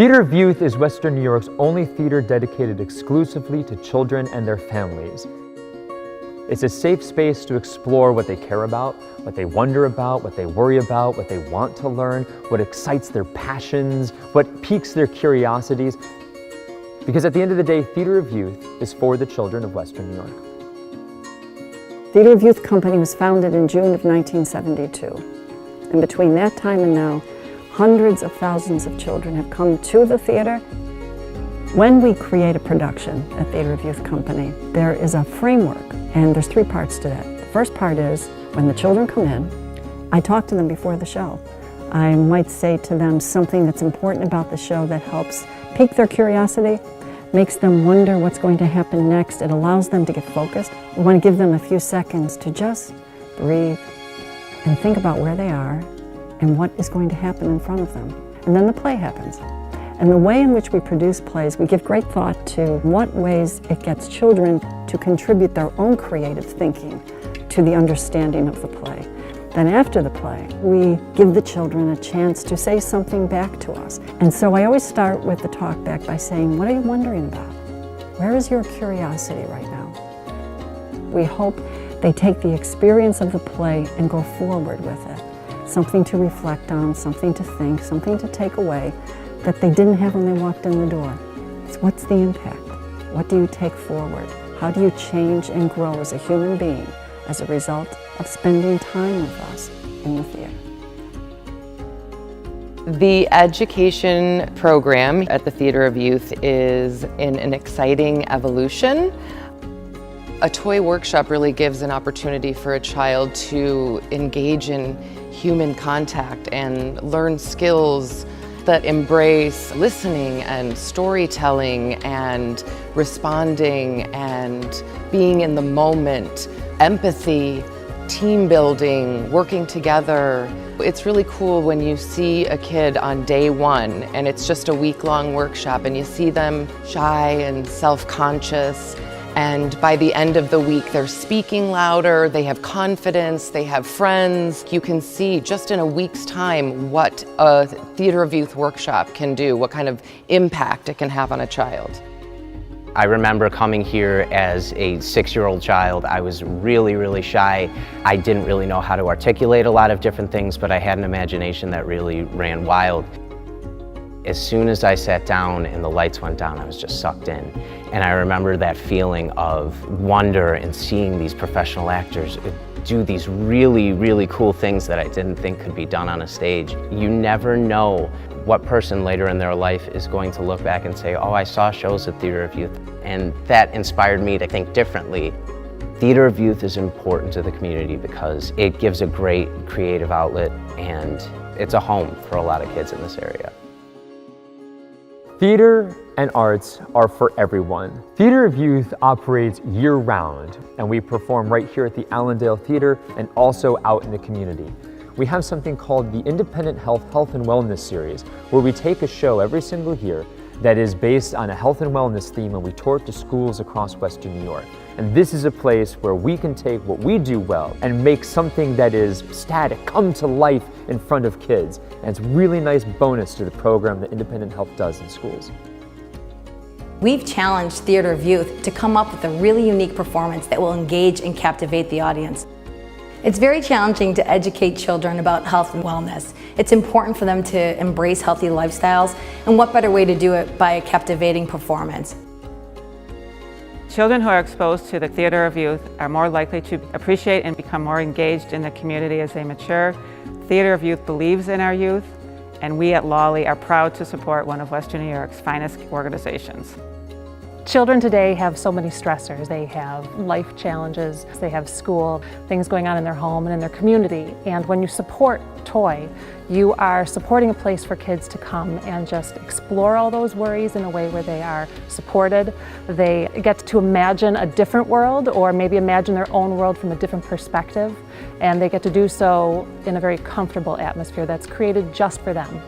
Theater of Youth is Western New York's only theater dedicated exclusively to children and their families. It's a safe space to explore what they care about, what they wonder about, what they worry about, what they want to learn, what excites their passions, what piques their curiosities. Because at the end of the day, Theater of Youth is for the children of Western New York. Theater of Youth Company was founded in June of 1972. And between that time and now, hundreds of thousands of children have come to the theater. When we create a production at Theater of Youth Company, there is a framework, and there's 3 parts to that. The first part is, when the children come in, I talk to them before the show. I might say to them something that's important about the show that helps pique their curiosity, makes them wonder what's going to happen next. It allows them to get focused. We want to give them a few seconds to just breathe and think about where they are and what is going to happen in front of them. And then the play happens. And the way in which we produce plays, we give great thought to what ways it gets children to contribute their own creative thinking to the understanding of the play. Then after the play, we give the children a chance to say something back to us. And so I always start with the talk back by saying, what are you wondering about? Where is your curiosity right now? We hope they take the experience of the play and go forward with it. Something to reflect on, something to think, something to take away that they didn't have when they walked in the door. It's what's the impact? What do you take forward? How do you change and grow as a human being as a result of spending time with us in the theater? The education program at the Theater of Youth is in an exciting evolution. A toy workshop really gives an opportunity for a child to engage in human contact and learn skills that embrace listening and storytelling and responding and being in the moment, empathy, team building, working together. It's really cool when you see a kid on day 1 and it's just a week-long workshop and you see them shy and self-conscious, and by the end of the week they're speaking louder, they have confidence, they have friends. You can see just in a week's time what a Theater of Youth workshop can do, what kind of impact it can have on a child. I remember coming here as a 6-year-old child. I was really shy. I didn't really know how to articulate a lot of different things, but I had an imagination that really ran wild. As soon as I sat down and the lights went down, I was just sucked in. And I remember that feeling of wonder and seeing these professional actors do these really cool things that I didn't think could be done on a stage. You never know what person later in their life is going to look back and say, oh, I saw shows at Theater of Youth. And that inspired me to think differently. Theater of Youth is important to the community because it gives a great creative outlet and it's a home for a lot of kids in this area. Theater and arts are for everyone. Theater of Youth operates year-round, and we perform right here at the Allendale Theater and also out in the community. We have something called the Independent Health and Wellness Series, where we take a show every single year that is based on a health and wellness theme, and we tour it to schools across Western New York. And this is a place where we can take what we do well and make something that is static come to life in front of kids. And it's a really nice bonus to the program that Independent Health does in schools. We've challenged Theater of Youth to come up with a really unique performance that will engage and captivate the audience. It's very challenging to educate children about health and wellness. It's important for them to embrace healthy lifestyles, and what better way to do it by a captivating performance. Children who are exposed to the Theater of Youth are more likely to appreciate and become more engaged in the community as they mature. Theater of Youth believes in our youth, and we at Lawley are proud to support one of Western New York's finest organizations. Children today have so many stressors. They have life challenges, they have school, things going on in their home and in their community. And when you support Toy, you are supporting a place for kids to come and just explore all those worries in a way where they are supported. They get to imagine a different world, or maybe imagine their own world from a different perspective. And they get to do so in a very comfortable atmosphere that's created just for them.